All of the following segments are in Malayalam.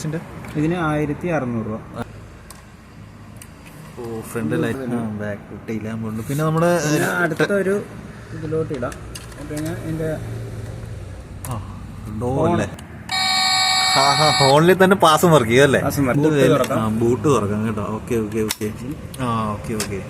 ഇതിന് 1600 രൂപ. ഓ ഫ്രണ്ട് ലൈറ്റ് ബാക്ക് ടൈലാൻ പോകുന്നു. പിന്നെ നമ്മുടെ അടുത്തൊരു ഇതിലോട്ട് ഇടാം. പിന്നെ എൻ്റെ ഫോണിൽ തന്നെ പാസ് വർക്ക് ചെയ്യും അല്ലേ? ബൂട്ട് തുറക്കാം കേട്ടോ. Okay okay okay okay okay.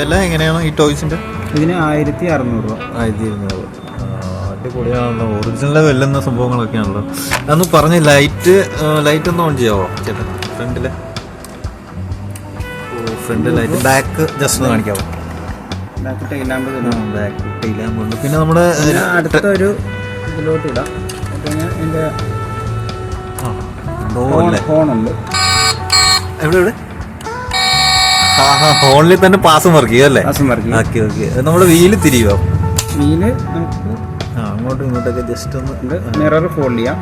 വില എങ്ങനെയാണ് ഈ ടോയ്സിന്റെ? ഇതിന് 1600 രൂപ. 1200. അടിപൊളിയാണല്ലോ. ഒറിജിനൽ വെല്ലുന്ന സംഭവങ്ങളൊക്കെയാണല്ലോ. അതൊന്ന് പറഞ്ഞ് ലൈറ്റ് ഒന്ന് ഓൺ ചെയ്യാവോ ചേട്ടാ? ഫ്രണ്ടില് ഫ്രണ്ട് ലൈറ്റ് ബാക്ക് ജസ്റ്റ് ഒന്ന് കാണിക്കാവോ? Back tail lamp. പിന്നെ നമ്മുടെ അടുത്തൊരു ഇതിലോട്ട് ഇടാം. പിന്നെ എൻ്റെ ഫോണുണ്ട്. എവിടെ ഫോണിൽ തന്നെ പാസ് വർക്ക് ചെയ്യും അല്ലേ? Okay okay. നമ്മുടെ വീല് തിരിയുവോ? വീല് നമുക്ക് അങ്ങോട്ടും ഇങ്ങോട്ടൊക്കെ ജസ്റ്റ് ഒന്ന് മിറർ ഫോൾഡ് ചെയ്യാം.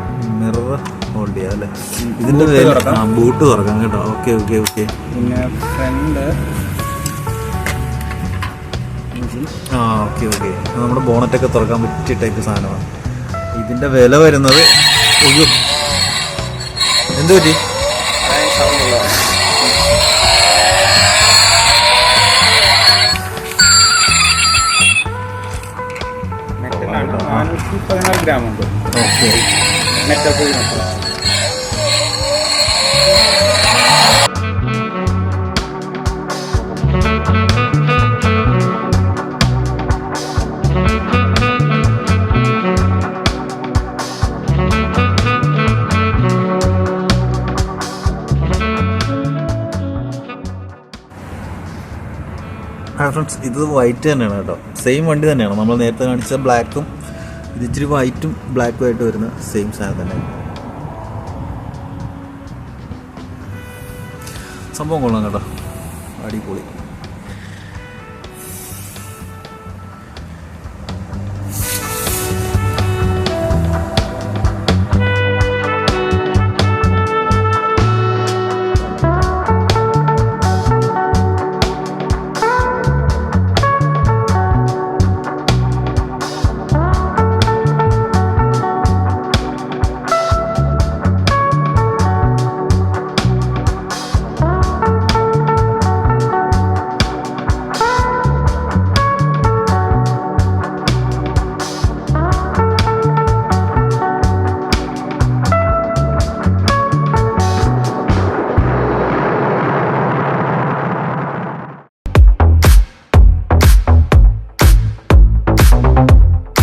അല്ലേ? ഇതിന്റെ ബൂട്ട് തുറക്കാം കേട്ടോ. Okay okay okay. പിന്നെ ഫ്രണ്ട് ഓക്കെ ഓക്കെ. നമ്മുടെ ബോണറ്റൊക്കെ തുറക്കാൻ പറ്റിയ ടൈപ്പ് സാധനമാണ്. ഇതിന്റെ വില വരുന്നത് എന്ത് പറ്റി? മെറ്റലാണ്. 414 ഗ്രാം ഉണ്ട്. ഓക്കെ. മെറ്റൽ ഫ്രണ്ട്സ്, ഇത് വൈറ്റ് തന്നെയാണ് കേട്ടോ. സെയിം വണ്ടി തന്നെയാണ്. നമ്മൾ നേരത്തെ കാണിച്ച ബ്ലാക്കും ഇത് ഇച്ചിരി വൈറ്റും ബ്ലാക്കും ആയിട്ട് വരുന്ന സെയിം സാധനം തന്നെ. സംഭവം കൊള്ളാം കേട്ടോ. അടിപൊളി.